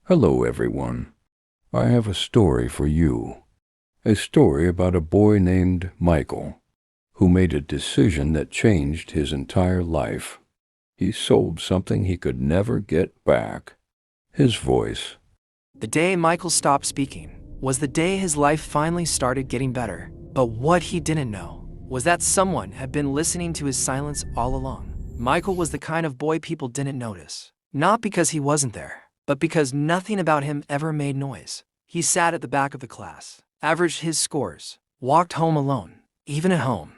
Hello, everyone. I have a story for you. A story about a boy named Michael, who made a decision that changed his entire life. He sold something he could never get back. His voice. The day Michael stopped speaking was the day his life finally started getting better. But what he didn't know was that someone had been listening to his silence all along. Michael was the kind of boy people didn't notice, not because he wasn't there, but because nothing about him ever made noise. He sat at the back of the class, averaged his scores, walked home alone. Even at home,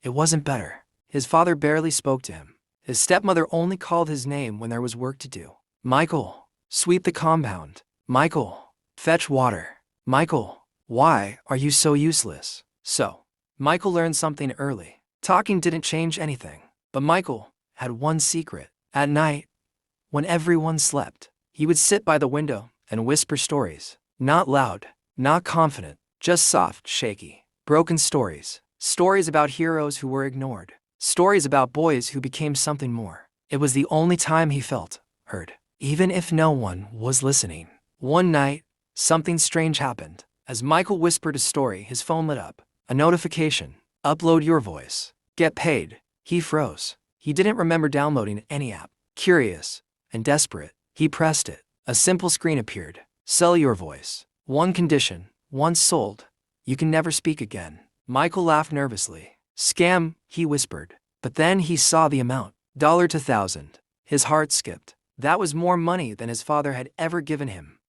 it wasn't better. His father barely spoke to him. His stepmother only called his name when there was work to do. Michael, sweep the compound. Michael, fetch water. Michael, why are you so useless? So, Michael learned something early. Talking didn't change anything. But Michael had one secret. At night, when everyone slept, he would sit by the window and whisper stories. Not loud, not confident, just soft, shaky, broken stories. Stories about heroes who were ignored. Stories about boys who became something more. It was the only time he felt heard, even if no one was listening. One night, something strange happened. As Michael whispered a story, his phone lit up. A notification. Upload your voice. Get paid. He froze. He didn't remember downloading any app. Curious and desperate, he pressed it. A simple screen appeared. Sell your voice. One condition. Once sold, you can never speak again. Michael laughed nervously. Scam, he whispered. But then he saw the amount. $2,000. His heart skipped. That was more money than his father had ever given him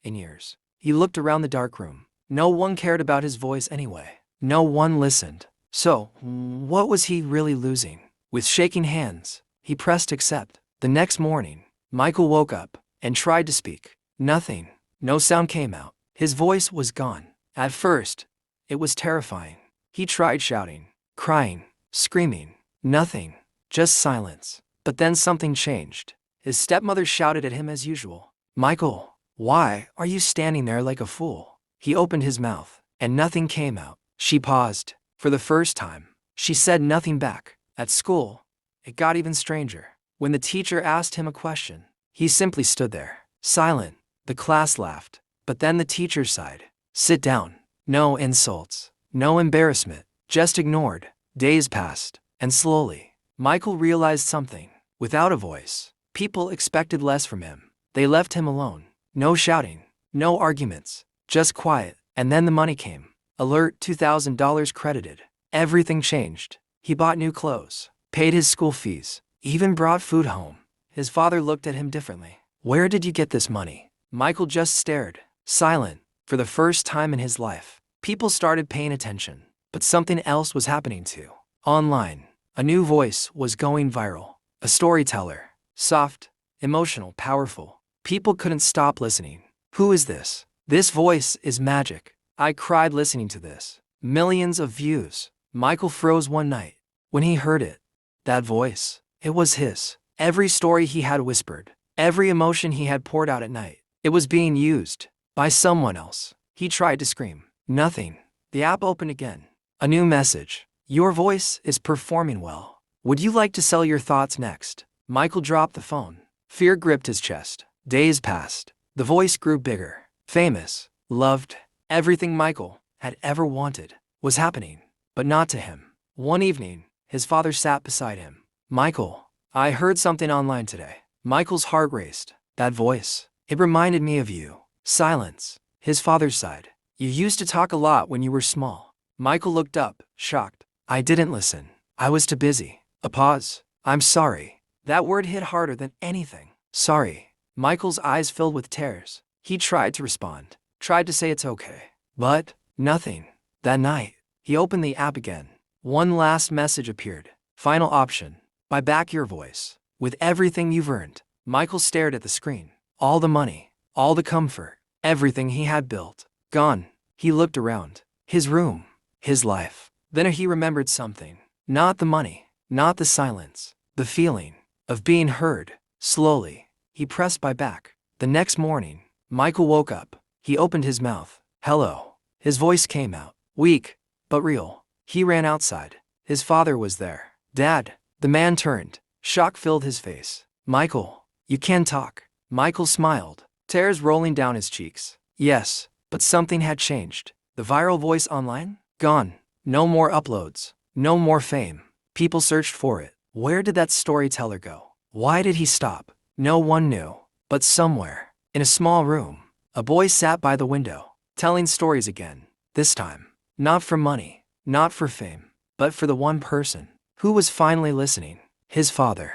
in years. He looked around the dark room. No one cared about his voice anyway. No one listened. So, what was he really losing? With shaking hands, he pressed accept. The next morning, Michael woke up and tried to speak. Nothing. No sound came out. His voice was gone. At first, it was terrifying. He tried shouting, crying, screaming. Nothing. Just silence. But then something changed. His stepmother shouted at him as usual. Michael, why are you standing there like a fool? He opened his mouth, and nothing came out. She paused. For the first time, she said nothing back. At school, it got even stranger. When the teacher asked him a question, he simply stood there, silent. The class laughed, but then the teacher sighed. Sit down. No insults, no embarrassment, just ignored. Days passed, and slowly, Michael realized something. Without a voice, people expected less from him. They left him alone. No shouting, no arguments, just quiet. And then the money came. Alert, $2,000 credited. Everything changed. He bought new clothes, paid his school fees, even brought food home. His father looked at him differently. Where did you get this money? Michael just stared, silent. For the first time in his life, people started paying attention. But something else was happening too. Online, a new voice was going viral. A storyteller. Soft, emotional, powerful. People couldn't stop listening. Who is this? This voice is magic. I cried listening to this. Millions of views. Michael froze one night when he heard it. That voice, it was his. Every story he had whispered, every emotion he had poured out at night, it was being used by someone else. He tried to scream. Nothing. The app opened again. A new message. Your voice is performing well. Would you like to sell your thoughts next? Michael dropped the phone. Fear gripped his chest. Days passed. The voice grew bigger. Famous. Loved. Everything Michael had ever wanted was happening, but not to him. One evening, his father sat beside him. Michael, I heard something online today. Michael's heart raced. That voice, it reminded me of you. Silence. His father sighed. You used to talk a lot when you were small. Michael looked up, shocked. I didn't listen. I was too busy. A pause. I'm sorry. That word hit harder than anything. Sorry. Michael's eyes filled with tears. He tried to respond. Tried to say it's okay. But nothing. That night, he opened the app again. One last message appeared. Final option. Buy back your voice. With everything you've earned. Michael stared at the screen. All the money. All the comfort. Everything he had built. Gone. He looked around. His room. His life. Then he remembered something. Not the money. Not the silence. The feeling of being heard. Slowly, he pressed buy back. The next morning, Michael woke up. He opened his mouth. Hello. His voice came out. Weak, but real. He ran outside. His father was there. Dad. The man turned. Shock filled his face. Michael, you can talk. Michael smiled. tears rolling down his cheeks. Yes, but something had changed. The viral voice online? Gone. No more uploads. No more fame. People searched for it. Where did that storyteller go? Why did he stop? No one knew. But somewhere, in a small room, a boy sat by the window, telling stories again. This time, not for money, not for fame, but for the one person who was finally listening, his father.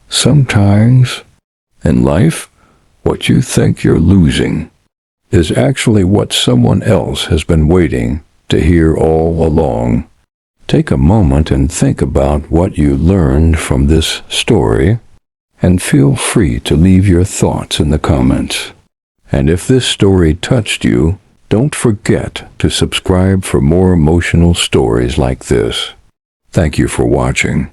Sometimes, in life, what you think you're losing is actually what someone else has been waiting to hear all along. Take a moment and think about what you learned from this story, and feel free to leave your thoughts in the comments. And if this story touched you, don't forget to subscribe for more emotional stories like this. Thank you for watching.